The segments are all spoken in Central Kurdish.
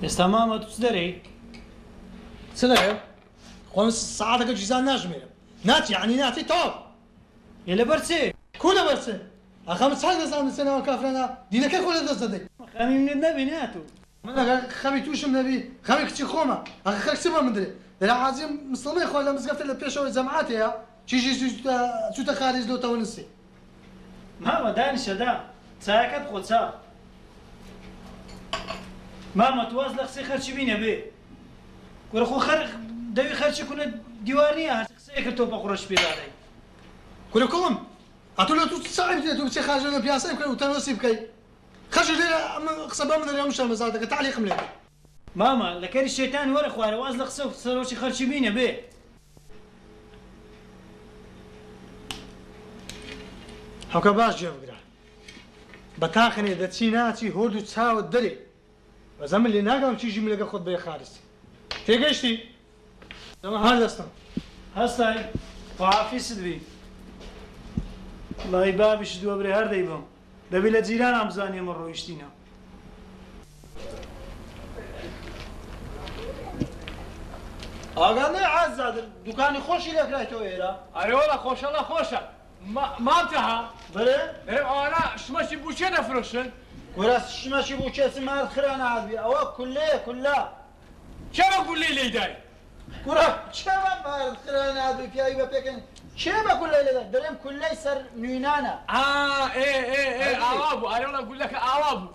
ئێستا مامە تو چ دەرەی؟ چ دەرێ؟ خۆم سەعاتەکە جیزان ناژمێرم. ناچی یعنی ناچی تۆ؟ یە لەبەر چێ؟ کو لەبەر چێ؟ ئەخەم چاک دەزانم چێنەوە کافرانە دینەکەی خۆ لەدەست دەدەی. خەمی منت نەبینی هاتوو. من ئەگەر خەمی تووشم نەبی خەمی کچی خۆمە. ئەخە خەک چ بە من درێ؟ دەرا حاجی مسڵمەی خۆی لە مزگەفتە لە پێشەوەی جەماعەتەیە چیژی چوتە خارج لەوتەوە نووسی. مامە دانیشە دا چایەکەت خۆ چا. مامە تو واز لە قسەی خەرچی بینە بێ. وەرە خۆ دەوی خەرچی کونە دیوار نییە هەر قسەیە کرد تۆ بە قوڕەش پێداڕێ. کورە کوڵم ئەتۆ لە تو چاوی بدێت و بچێ خارج لە پیاسەی بکەی و تەنەسی بکەی. خەش لێرە ئەمە قسە بە من دەرێ هەمووشان بەزار دەکە تعلیقم لێ. مامە لە کەری شەیتان وەرە خوارە واز لە قسە و سەرۆکی خەرچی بینە بێ. هەوکە باش گوێ بگرە. بە تاقنێ دەچی ناچی هۆرد و چاوت دەرێ. بەزە من لێ ناگەم چیژی من لەگە خۆت بێ خارجی. تێگەیشتی؟ ئەمە هەر دەستم. هەستای خواحافیست بی. وڵی بابیش دووە برێ هەردەی بم. دەبێت لە جیران ئەمزانی ئەمە ڕۆیشتینە. ئاگانەی عازادر دوکانی خۆشی لێکرایتەوە ئێرە؟ ئەرێوەڵە خۆشەڵە خۆشە. مامتەها بەرێ؟ ئەوانە شمەشی بوچێ دەفرۆشن. وەرە شمەشی بوو کێسی مارد خران هاتبی ئەوە کولەیە کولا. چێمە گولەی لێدای؟ کوڕە چێمە مارد خران هاتبی پیاوی بە پێکەن چێمە کولەی لێدای؟ دەڵێم کولەی سەر نوێنانە. ئاوا بوو ئەرێوەڵە گولەکە ئاوا بوو.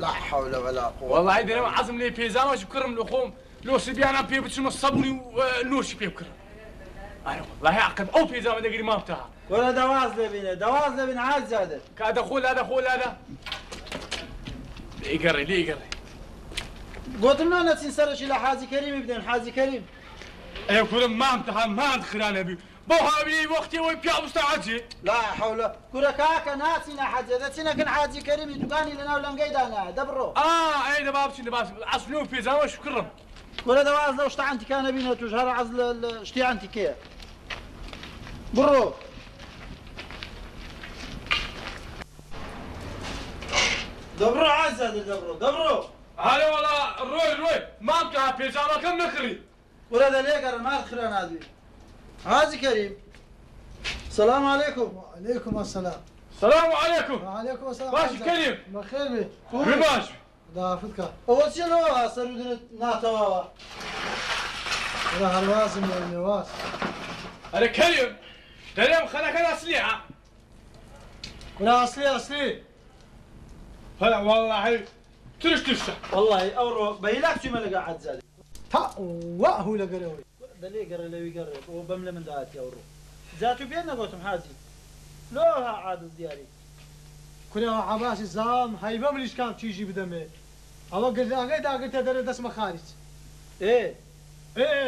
لا حول ولا قوة. وەڵی دەرێمە عەزم لێ پێزامەش بکڕم لە خۆم لۆسی بیانم پێ بچمە سەبوونی و نۆشی پێ بکڕم. والله عقب ئەو پێزامە دەگیری مامتەها. وەرە دەواز لێبینێ دەواز لێبین عازادر. کا دەخۆ لادا. لێگەڕێ لێگەڕێ. گوتم نانەچین سەرشی لە حاجی کەریمی بدەین حاجی کەریم. ئەو کوڕم مامتەها ماند خرانە بی. بۆ هاوی وەختیەوەی پیا وستە حەجێ. لا حول. کوڕە کاکە ناچینە حەجێ دەچینەکەن حاجی کەریمی دوکانی لەناو لەنگەیدانە دەبڕۆ. ئەی دەبا بچین دەبا ئەسلۆ پێزامەش بکڕم. ولا دواز لو شتا عندي كان بينا تجهر عزل شتي عندي كيه برو دبرو عزة دبرو هلا والله روي ما بتاع بيجامة كم نخري ولا ده ليه قرر ما الخيران هذه عازي كريم السلام عليكم. وعليكم السلام. السلام عليكم. وعليكم السلام. باش كريم. بخير بي. باش. دافتك. أول شيء لو سرودنا ناتوا. ولا هالوازم النواس. أنا كريم. كريم خلك أنا أسلحة. ولا أصلي. هلا والله ترش. والله أورو بيلاك شو ملقى عزة. تا وهو لقروي. ده ليه قرر لو يقرر وبملة من دعاتي أورو. ذاتو بينا قوتم حازي. لوها عاد دياري. كنا عباس الزام هايبه من إشكال تيجي بدمه. أما قلت تدري دسمة خارج. إيه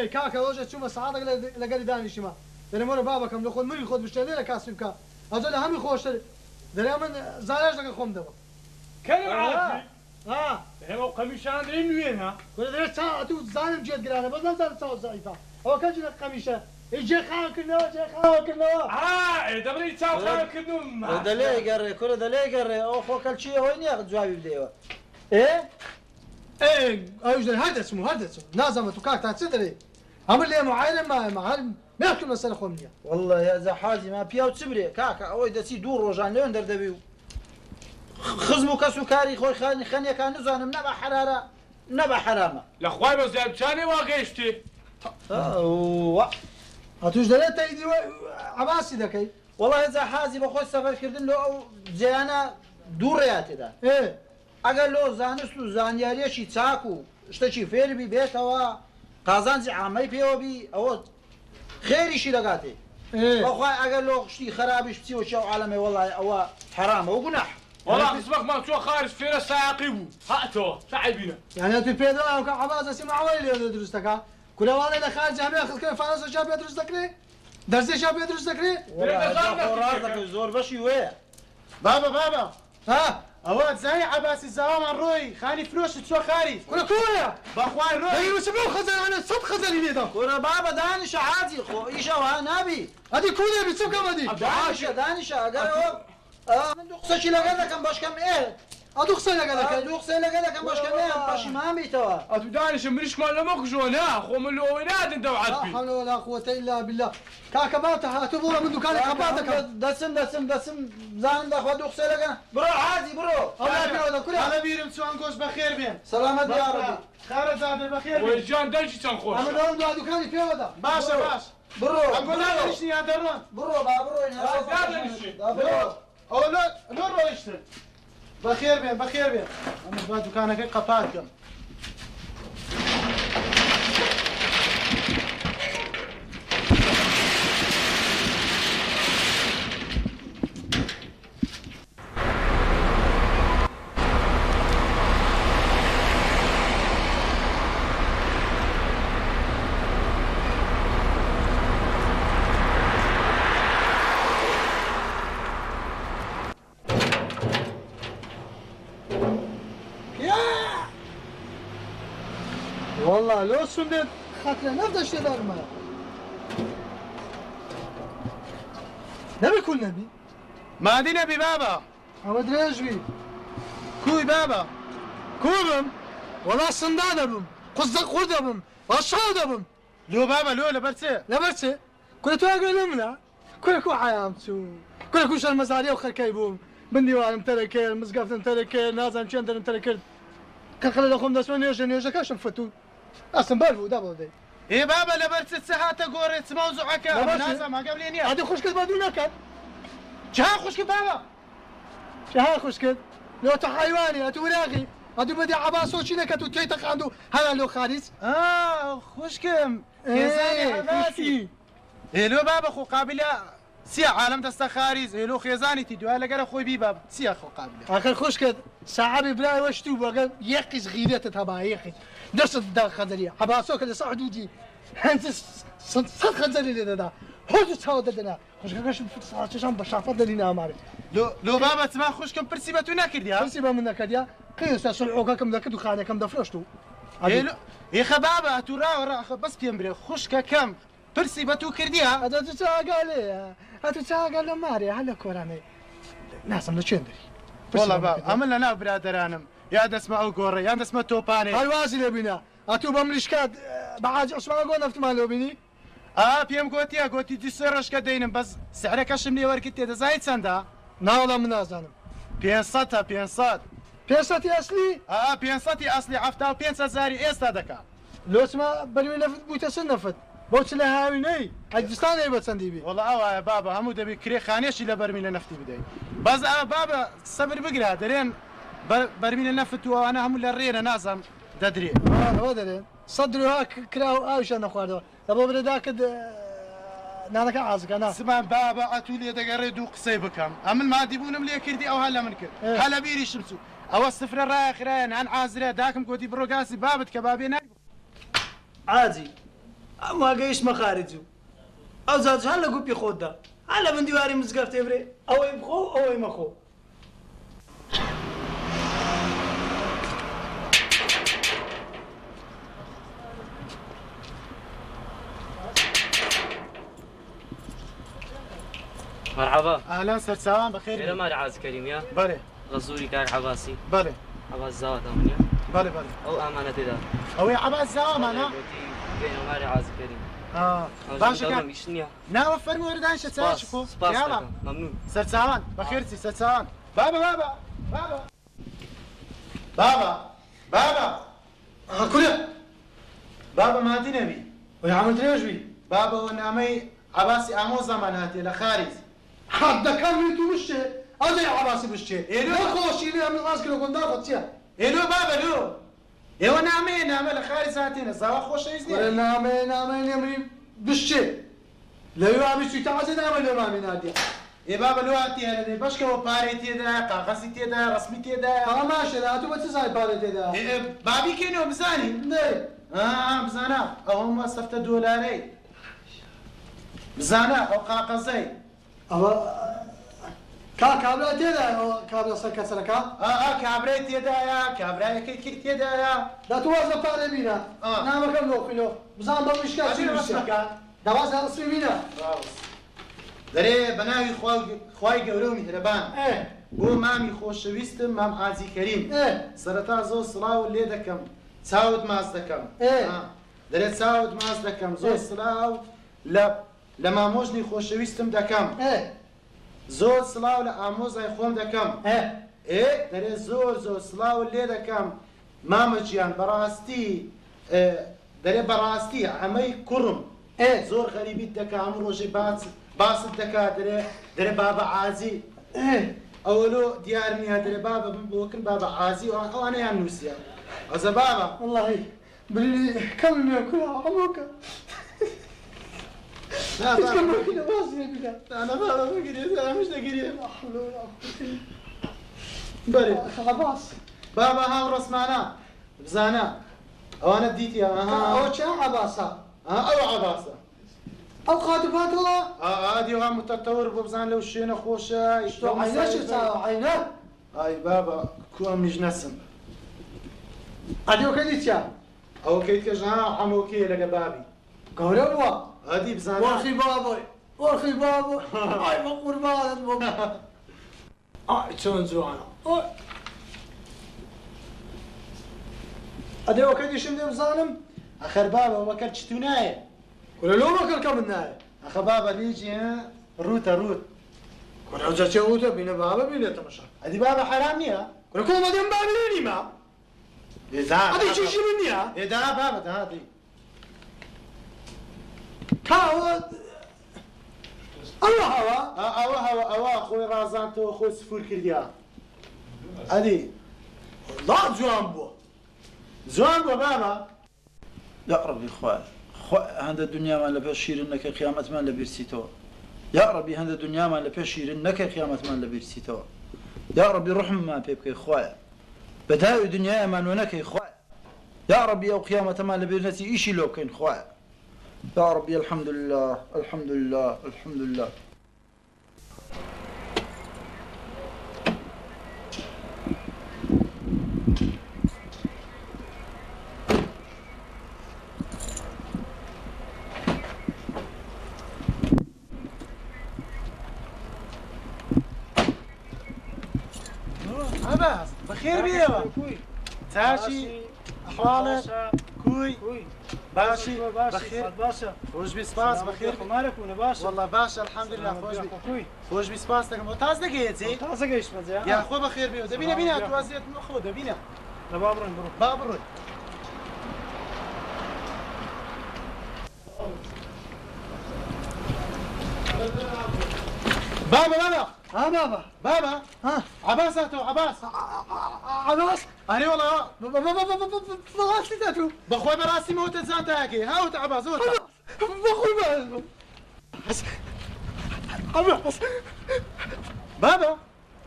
كاكا وجه تشوف سعادة لقال داني شما. أنا مرة بابا كم لخود مري خود مشتري لك كاسب كا. هذول هم يخوش. دري من زارج لك خم دوا. كريم عارف. هم قميشان درين وينها. كنا دري تو زانم جد قرانا بس ما زال صار زايفة. أو كان جل قميشة. يجي خان كنا. دبري تاو خان كنو. ده ليه قرر كل ده ليه قرر أو خو كل شيء وين ياخذ جوابي بديوه. إيه أوجد هذا اسمه نازم تكاك تتصدري. عمل لي معاينة ما يحكي مسألة خمنية. والله يا زحازي ما بياو تسبري كاكا أوي دسي دور روجان لين دردبيو. خزمو كسوكاري خوي خاني كان نزانم نبا حرامة. الأخوان وزير بشاني واقيشتي. هتوش دلت تيدي عباسي دكي. والله يا زحازي بخوي سفر كردن له أو جانا دور رياتي ده. إيه. أقل له زانستو زانياريه شي تاكو اشتشي فير بي بيتوا قازانزي عامي بيو بي أو خيري شي لقاتي. إيه. أخوي أقل له شتي خرابش بتسيو شو عالمي والله أو حرام وقناح. والله اسمك ما تشوف خارج فينا ساقيبو هاتو تعبينا يعني أنت في هذا كعباس اسمع ويلي درستك. كل والله إذا خارج هم ياخذ كيف فرنسا شاب يدرس ذكري. درسي شاب يدرس ذكري. والله زور بشي وين. بابا. ها. أواد زي عباس الزوام عن روي خاني فلوس تسوى خاري كويا بأخوان روي أيوة سبعو خزن أنا صد خزن لي ده كورا بابا دانش عادي خو إيشا وهنابي هذه كويا بتسوى كم هذه دانش قال من دقصة شي لغدا كان باش كم إيه ئەدوو قسە لەگە دەکەی دوو قسەی لەگە دەکەم باشکەمیان پەشیمان بیتەوە ئەتو دانیشە منیشمان لەمە خژۆنا خۆ من لەوەی نادن دەوعات لا حول ولا قوة إلا بالله كاكا باتا هاتو بورا من دكانك خباتك دەچم زانم دەخوا دوو قسەی لەگە بڕۆ عازی بڕۆ أولا بيودا كلها ئەمە بیرم چوان گۆشت بەخێر بێن سەلامەت یا ڕەبی خارە زادە بەخێر بێن وەرجان دەنجی چەند خۆش أنا لو دو دكاني بيودا باشە باش بڕۆ نادنيشني يا درون بڕۆ با بڕۆین بڕۆ أو لا رويشتن بخير بين أنا با دكانك قفاتكم والله لو سندت خاطر نفذ اشتغال ما نبي كل نبي ما دي نبي بابا أما أدري إيش بي كوي بابا كوبم والله صنداد أبم قصدق قرد أبم أشهد أبم لو بابا لو لبرسي لبرسي كل تواجه لمنا كل كو حيامتو كل كوش المزارية وخر كيبوم بندي وعلم تركير مزقفت تركير نازم شندر تركير كان خلي لكم دسمون يوجا كاشم فتو أصلا بالفو دابا دي ايه بابا لبرسي ساعات قوريت موضوعك نازم ما قبليني هذه خشكت بدون نكد جا خشك بابا شها خشكت لو تحيواني أتوراغي هادو بدي عباسو شي نكتو تيتق عنده هذا لو خالص خشكم خيزاني عباسي ايه لو بابا خو قابلة سيا عالم دستا خاريز ايه لو خيزاني تدوها لقرا خوي بي بابا سيا خو قابلة آخر خشكت صعب بلاي وشتو بقى يقز غيرته تبع يقز دست دا خزرية عباسو كده صعدودي هنت صد خزري لده هو تصاود دنا خشكش صارتشان بشافة دلينا ماري لو بابا تما خشكم برسيبتو ناكر يا بس يبقى من نكديا قيس صلعوكا كم ذاك خانه كم دفرشتو ايه خبابا تورا ورا بس بيمبري خشكا كم برسيبتو كرديها هذا تتساقل ماري هلا كوراني ناس من شندري والله بابا عملنا نا برادرانم يا دسمة او قوري يا دسمة توباني هالوازي لبنا اتوبا ملشكات بعاج اسمع قول نفت مالو بني بيم قوتي دي سرش كدينم بس سعرك اشمني وركتي زايد سندا نا والله من نازانم بينصات بيستي اصلي بينصتي اصلي عفتا بينصت زاري استا دكا لو اسمع برمي نفت بوتا سنفت بوت لها هاويني اجستان اي بتسندي بي والله يا بابا همو دبي كري خانيش الى برميل نفتي بدي بس بابا صبر بقرا درين برميل نفت وانا هم للرينا نازم ددري هو درين صدروا هاك كراو اوشان اخوار دابا بدا داك نانك عازك انا سمان بابا اتولي دقري دو قصي بكم امن ما ديبون ملي كردي او هلا منكر هلا بيري شمسو او الصفر الرايخ رين عن عازره داكم قوتي بروقاسي بابت كبابينا عادي اما قيش مخارجو او زاد هلا قوبي خودا هلا من ديواري مزقف تبري او يبخو او يمخو مرحبا اهلا سر سلام بخير إلى ما عاز كريم يا بله غزوري كار عباسي بله عباس زاوات أمنيا بله أو أمانة دا او عباس زام انا بين ما عاز كريم باشا كان مشنيا ناوى فرمي وردان شتاشكو يلا ممنون سر سلام بخيرتي سر سلام بابا كله بابا ما دي نبي ويا عم تريش بي بابا ونامي عباسي امو زماناتي لخارج حد كان ميتو مشي هذا عباسي مشي لا خوشي لي من راسك لو كنت دافتيا الو بابا لو ايوا نامي لخارج ساعتين زوا خوش ولا يزني نامي يمري بشي لا يوامي سويتا عزيز نامي لو مامي نادي اي بابا لو اتي انا بشكا وباريتي دا قاقسي تي دا رسمي دا ماشي لا تو بتساي بارتي دا بابي كينو بزاني ني بزانا او ما صفت دولاري بزانا او قاقزي كابلا تيدا كابلا سكا سركا كابريت يدايا كابراي كيت يدايا لا توازن باري بينا نعم كم لو كيلو بزان بمشكا سيوسيا دوازن رسمي بينا دري بناوي خواي قولو مهربان بۆ مامی خۆشەویستم مام حاجی کەریم سەرەتا زۆر سڵاو لێ دەکەم چاوت ماچ دەکەم دەرێت چاوت ماچ دەکەم زۆر سڵاو لە مامۆژنی خۆشەویستم دەکەم زۆر سڵاو لە ئامۆزای خۆم دەکەم دەرێت زۆر زۆر سڵاو لێ دەکەم مامە گیان بەڕاستی دەرێت بەڕاستی ئەمەی کوڕم زۆر غەریبیت دەکا هەموو ڕۆژێ باست دەکات دەرێ بابە عازی ئەوەلۆ دیار نییە دەرێ بابە من بۆکن بابە عازی ئەوانەیان نووسە ئەزە بابە والله بلی کەم مێ کوڕا هەمووکە بابا هاو ڕسمانە بزانە ئەوانە دیتە ئەوە چ عەباسە ئەو عەباسە ئەو قاتوفاتەوە ئادیوها متەتەور بۆ بزان لەو شوێنە خۆشە عینەشی چاوە عینە ئای بابا کووە میژ نەسم ئەدیۆکە دیتیا ئەو کەیتکەژ هەمووکێ لەگە بابی گەورە بووە ئەدی بزانە وەرخی بابۆی وەرخی بابۆ ئای بە قوربانت بۆ ئای چۆن جوانە ئەدیۆکە دیشم دێ بزانم ئەخەر بابە وەکەر چتو نایە کورە لۆ وەکەڵکە من نایە ئەخە بابە لیجی ڕوتە ڕوت کورە جەچێ وتە بینە بابە بینێتە مەشە ئەدی بابە حرام نییە کورە کۆمەدەم بابێنیمە ئەدی چیشی من نییە ئێدا بابە داهاتی کاوە ئەوە هەوە ئەوە خۆی ڕازانتەوە خۆی سفور کردیا ئەدی لا جوان بووە جوان بووە بابە يا ربي خواه هذا الدنيا ما لبيش شيرين نك قيامة ما لبيرسيتوا يا ربي هذا الدنيا ما لبيش شيرين نك قيامة ما لبيرسيتوا يا ربي رحم ما بيبكي خواه بداية الدنيا ما نونك خواه يا ربي أو قيامة ما لبيرنتي إيشي لو كان خواه يا ربي الحمد لله الحمد لله الحمد لله عباس بخير بيوا تاشي أحوالك كوي باشي بخير باشا خوش بسپاس بخير مالك باشا والله باشا الحمد لله خوش بسپاس تكم تاز دقيقتي تازه گەیشت مەجێ يا خو بخير بيوا دبينا بينا توازيت خو دبينا لە با بڕۆین بڕۆ بابروي بابا بابا ها بابا بابا ها عباس هاتو عباس عباس أنا والله بغاسلي تاتو بخوي براسي موت زان تاكي هاوت عباس هوت بخوي عباس بابا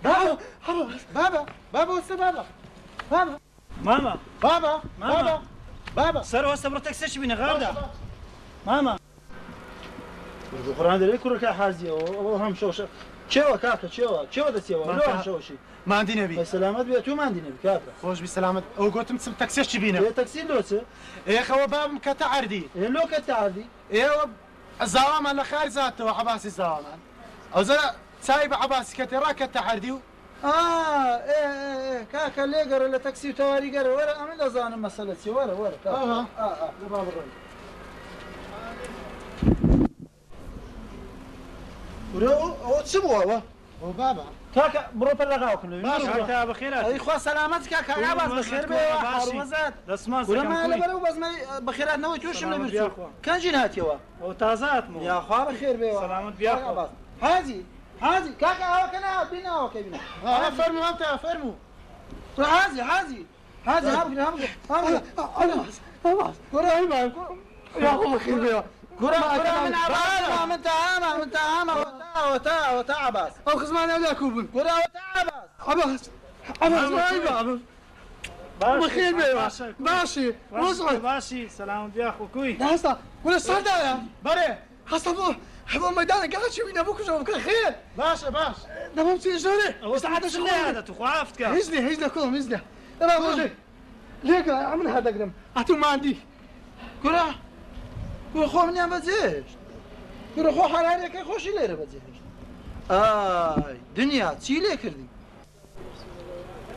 عباس بابا بابا وسط بابا بابا ماما بابا ماما. بابا بابا سەر وەستە بڕۆ تەکسێکی بینە غادا ماما القرآن ده يكرر كحازي أو هم شوشة شوا كافة شوا ده سوا لو هم شوشي ما عندي نبي السلامات بيتو ما عندي نبي كافة خوش بسلامة او قلت مسم تاكسيش بينا يا تاكسي لوسه ايه خو باب مكتعردي إيه لو كتعدي ايه الزوام على خارج ذاته عباس الزوام او زلا سايب عباس كترا كتعردي ايه كاكا ليقر اللي تاكسي تواري قر ورا أمين لزان مسألة ورا اه باب الرجل ورا تسبوا او بابا كاكا بروبر لغاوكم تا بخيرات اي خو سلامتك كاكا عباس بخير بيه حروزات دەسمان ولا ما لبرو بس ما بخيرات نوي توش من برسو كان جينات يوا ئەو تازاتمەوە يا خو بخير بيه سلامت بيا هادي كاكا هوا كنا بينا هوا كبينا انا فرمو انت فرمو هادي هم كرة هيبة يا خو بخير بيه كرة من عباس من تعامة وتا عباس او خزمان هذا كوبن كرة وتا عباس عباس ما يبقى بخير بيه ماشي وصعد باشی سلامت بیا خوکوی هسا ولا صار يا بري هسا هو ميدان قاعد شو بينا ابوك شو خير باشا باش دابا مشي شوري ساعات شنو هذا تو خافتك هزني كلهم هزني دابا بوجي ليك عمل هذا قدام اتو ما عندي كرة خو مني ما بزيش كرة خو حراري كي خوشي ليرة بزيش دنيا تشي ليه كردي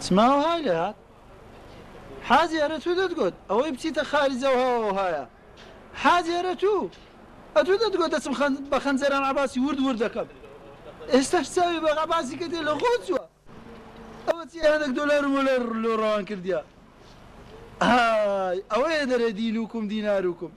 سماوە های لە هات حاجی هەرە تو دەتگوت ئەوەی بچیتە خارجەوە هایە حاجی هەرە تو ئەتو دەتگوت دەچم بە خەنجەران عباسی ورد دەکەم ئێستاش چاوی بە عباسی کە دێ لە خۆت چووە ئەوە چی هەندێک دۆلار لۆ ڕەوان کردیا ئەوەیە دەرە دینوکم دیناروکم